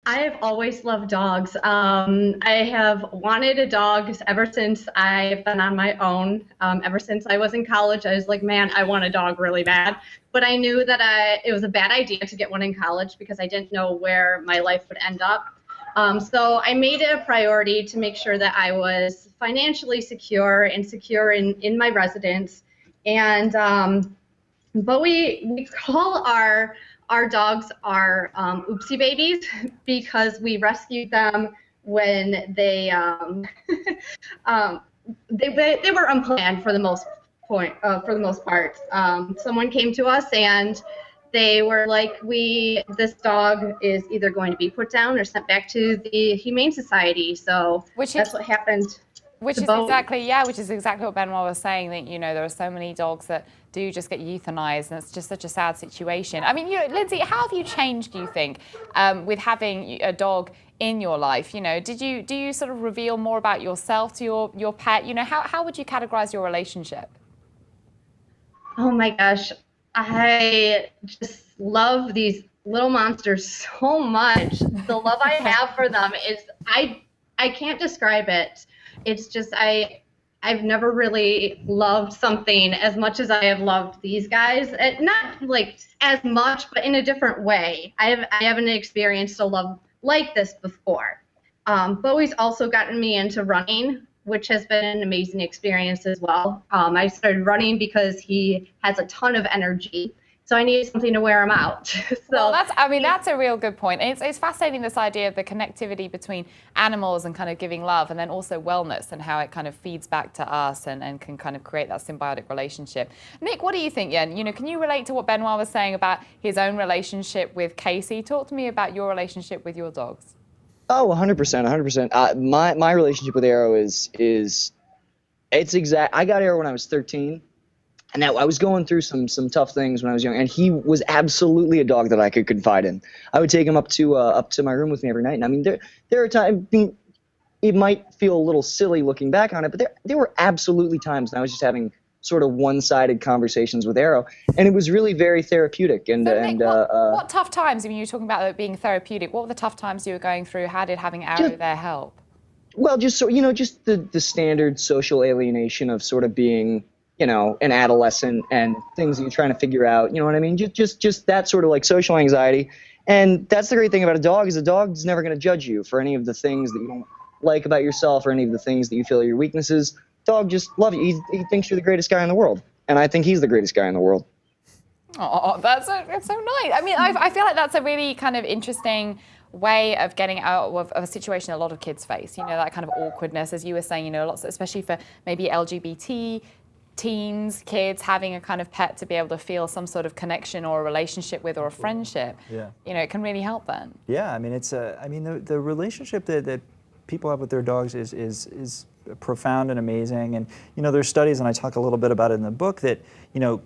I have always loved dogs. I have wanted a dog ever since I've been on my own. Ever since I was in college, I was like, man, I want a dog really bad. But I knew that it was a bad idea to get one in college because I didn't know where my life would end up. So I made it a priority to make sure that I was financially secure and secure in my residence. And but we call our dogs our oopsie babies because we rescued them when um, they were unplanned for the most part. Someone came to us and they were like, this dog is either going to be put down or sent back to the Humane Society. So that's what happened. Which is exactly what Benoit was saying, that, there are so many dogs that do just get euthanized, and it's just such a sad situation. I mean, Lindsay, how have you changed, do you think, with having a dog in your life? Do you sort of reveal more about yourself to your pet? How would you categorize your relationship? Oh my gosh, I just love these little monsters so much. The love I have for them is, I can't describe it. It's just, I've never really loved something as much as I have loved these guys. Not like as much, but in a different way. I haven't experienced a love like this before. Bowie's also gotten me into running, which has been an amazing experience as well. I started running because he has a ton of energy. So I needed something to wear him out. Well, that's a real good point. And it's fascinating, this idea of the connectivity between animals and kind of giving love, and then also wellness, and how it kind of feeds back to us and can kind of create that symbiotic relationship. Nick, what do you think, Yen? Can you relate to what Benoit was saying about his own relationship with Casey? Talk to me about your relationship with your dogs. Oh, 100%, 100%. My relationship with Arrow is it's exact. I got Arrow when I was 13. And now I was going through some tough things when I was young, and he was absolutely a dog that I could confide in. I would take him up to my room with me every night. And I mean, there are times, it might feel a little silly looking back on it, but there were absolutely times when I was just having sort of one-sided conversations with Arrow, and it was really very therapeutic. And so Nick, what tough times? I mean, you were talking about it being therapeutic. What were the tough times you were going through? How did having Arrow there help? Well, just just the standard social alienation of sort of being, an adolescent and things that you're trying to figure out, you know what I mean? Just that sort of like social anxiety. And that's the great thing about a dog, is a dog's never going to judge you for any of the things that you don't like about yourself or any of the things that you feel are your weaknesses. Dog just loves you. He thinks you're the greatest guy in the world. And I think he's the greatest guy in the world. Oh, that's so nice. I mean, I feel like that's a really kind of interesting way of getting out of a situation a lot of kids face, that kind of awkwardness, as you were saying, lots, especially for maybe LGBT teens, kids, having a kind of pet to be able to feel some sort of connection or a relationship with, or a friendship. Yeah. It can really help then. Yeah, I mean, the relationship that people have with their dogs is profound and amazing. And there's studies, and I talk a little bit about it in the book, that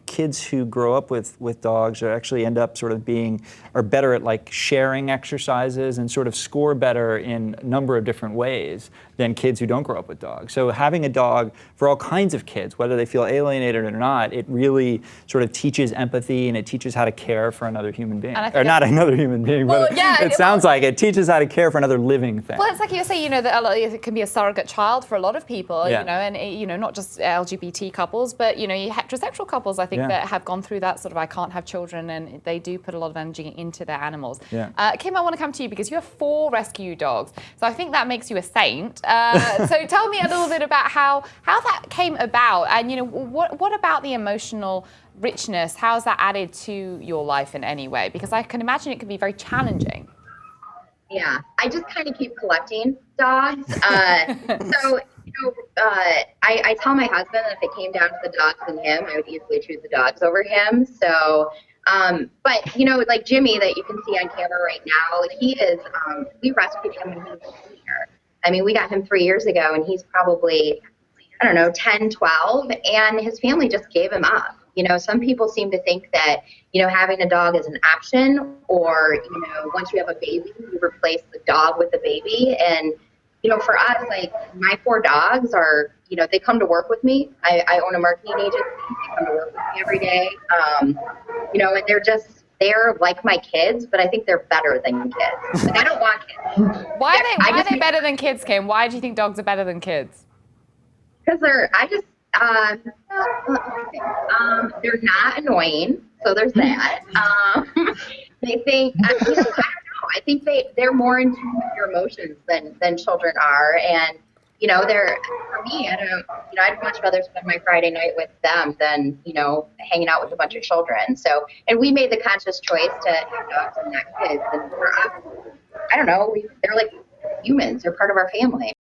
kids who grow up with dogs actually end up sort of are better at like sharing exercises and sort of score better in a number of different ways than kids who don't grow up with dogs. So having a dog for all kinds of kids, whether they feel alienated or not, it really sort of teaches empathy, and it teaches how to care for another human being. Or not another human being, but it sounds like it teaches how to care for another living thing. Well, it's like you say, that it can be a surrogate child for a lot of people, and not just LGBT couples, but heterosexual couples, I think, that have gone through that sort of, I can't have children, and they do put a lot of energy into their animals. Kim, I want to come to you because you have 4 rescue dogs, so I think that makes you a saint. So tell me a little bit about how that came about, and what about the emotional richness? How's that added to your life in any way? Because I can imagine it can be very challenging. Yeah, I just kind of keep collecting dogs. So, I tell my husband that if it came down to the dogs and him, I would easily choose the dogs over him. So, but, like Jimmy that you can see on camera right now, he is, we rescued him when he was a year. I mean, we got him 3 years ago, and he's probably, 10, 12, and his family just gave him up. Some people seem to think that, having a dog is an option, or, once you have a baby, you replace the dog with the baby. And, for us, like, my 4 dogs are, they come to work with me. I own a marketing agency. They come to work with me every day. And they're like my kids, but I think they're better than kids. Like, I don't want kids. Why are they better than kids, Kim? Why do you think dogs are better than kids? Because they're not annoying, so there's that. They think, I don't know, I think they're more in tune with your emotions than children are, and for me, I'd much rather spend my Friday night with them than, hanging out with a bunch of children. So, and we made the conscious choice to have dogs and not kids. And for us, I don't know, they're like humans. They're part of our family.